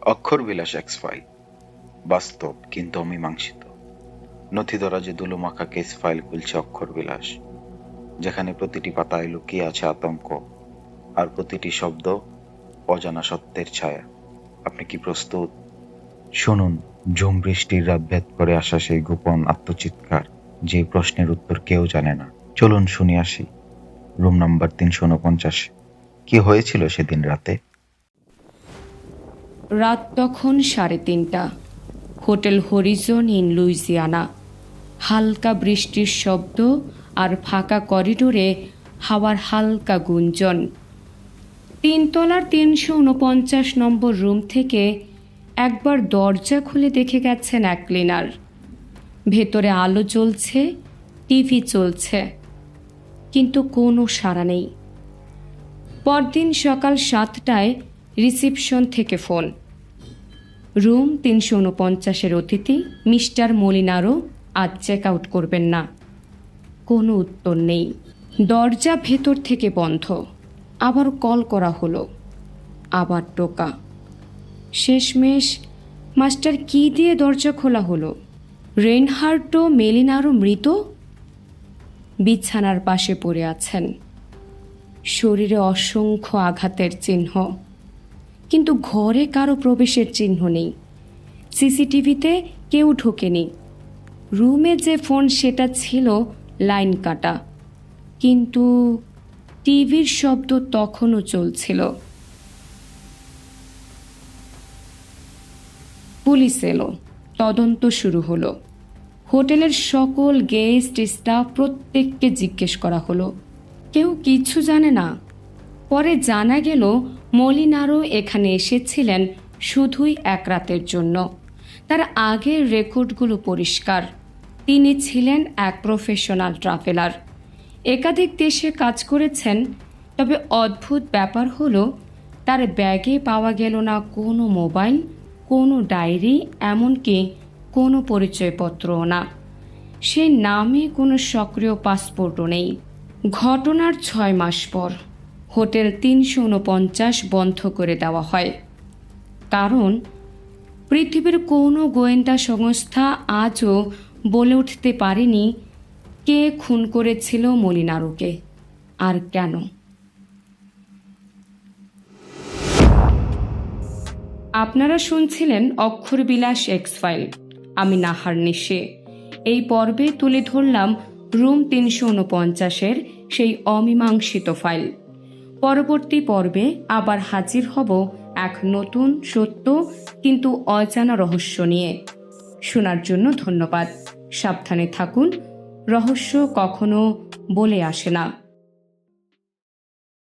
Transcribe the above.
অক্ষরবিলাস x file বাস্তব কিন্তু অমীমাংসিত। নথিদরাজে ধুলোমাখা কেস ফাইল খুলছে অক্ষরবিলাস, যেখানে প্রতিটি পাতায় লুকিয়ে আছে আতঙ্ক, আর প্রতিটি শব্দ অজানা সত্যের ছায়া। আপনি কি প্রস্তুত? শুনুন ঝুম বৃষ্টির রাত ভেদ করে আসা সেই গোপন আত্মচিৎকার, যে প্রশ্নের উত্তর কেউ জানে না। চলুন শুনে আসি। Room number 349। কি হয়েছিল সেদিন রাতে? রাত তখন 3:30। Hotel Harijan in Louisiana. হালকা বৃষ্টির শব্দ আর ফাঁকা করিডোরে হাওয়ার হালকা গুঞ্জন। 3তলার 349 নম্বর রুম থেকে একবার দরজা খুলে দেখে গেছেন এক ক্লিনার। ভেতরে আলো জ্বলছে, টিভি চলছে, কিন্তু কোনো সাড়া নেই। পরদিন সকাল 7টায় রিসেপশন থেকে ফোন, রুম 349-এর অতিথি মিস্টার মলিনারো আজ চেক আউট করবেন না। কোনো উত্তর নেই। দরজা ভেতর থেকে বন্ধ। আবার কল করা হলো, আবার টোকা। শেষমেশ মাস্টার কি দিয়ে দরজা খোলা হলো। রেনহার্টো মেলিনারো মৃত, বিছানার পাশে পড়ে আছেন, শরীরে অসংখ্য আঘাতের চিহ্ন, কিন্তু ঘরে কারো প্রবেশের চিহ্ন নেই। সিসিটিভিতে কেউ ঢোকেনি। রুমে যে ফোন সেটা ছিল লাইন কাটা, কিন্তু টিভির শব্দ তখনও চলছিল। পুলিশ এলো, তদন্ত শুরু হলো। হোটেলের সকল গেস্ট স্টাফ প্রত্যেককে জিজ্ঞেস করা হলো, কেউ কিছু জানে না। পরে জানা গেল মলিনারো এখানে এসেছিলেন শুধুই এক রাতের জন্য। তার আগের রেকর্ডগুলো পরিষ্কার। তিনি ছিলেন এক প্রফেশনাল ট্রাভেলার, একাধিক দেশে কাজ করেছেন। তবে অদ্ভুত ব্যাপার হলো, তার ব্যাগে পাওয়া গেল না কোনো মোবাইল, কোনো ডায়েরি, এমনকি কোনো পরিচয়পত্রও না। সেই নামে কোনো সক্রিয় পাসপোর্টও নেই। ঘটনার 6 মাস পর হোটেল 349 বন্ধ করে দেওয়া হয়, কারণ পৃথিবীর কোনো গোয়েন্দা সংস্থা আজও বলে উঠতে পারেনি কে খুন করেছিল মলিনারোকে আর কেন। আপনারা শুনছিলেন অক্ষরবিলাস এক্স ফাইল। আমি নাহার নিশে। এই পর্বে তুলে ধরলাম রুম 349-এর সেই অমীমাংসিত ফাইল। পরবর্তী পর্বে আবার হাজির হব এক নতুন সত্য কিন্তু অজানা রহস্য নিয়ে। শোনার জন্য ধন্যবাদ। সাবধানে থাকুন, রহস্য কখনো বলে আসে না।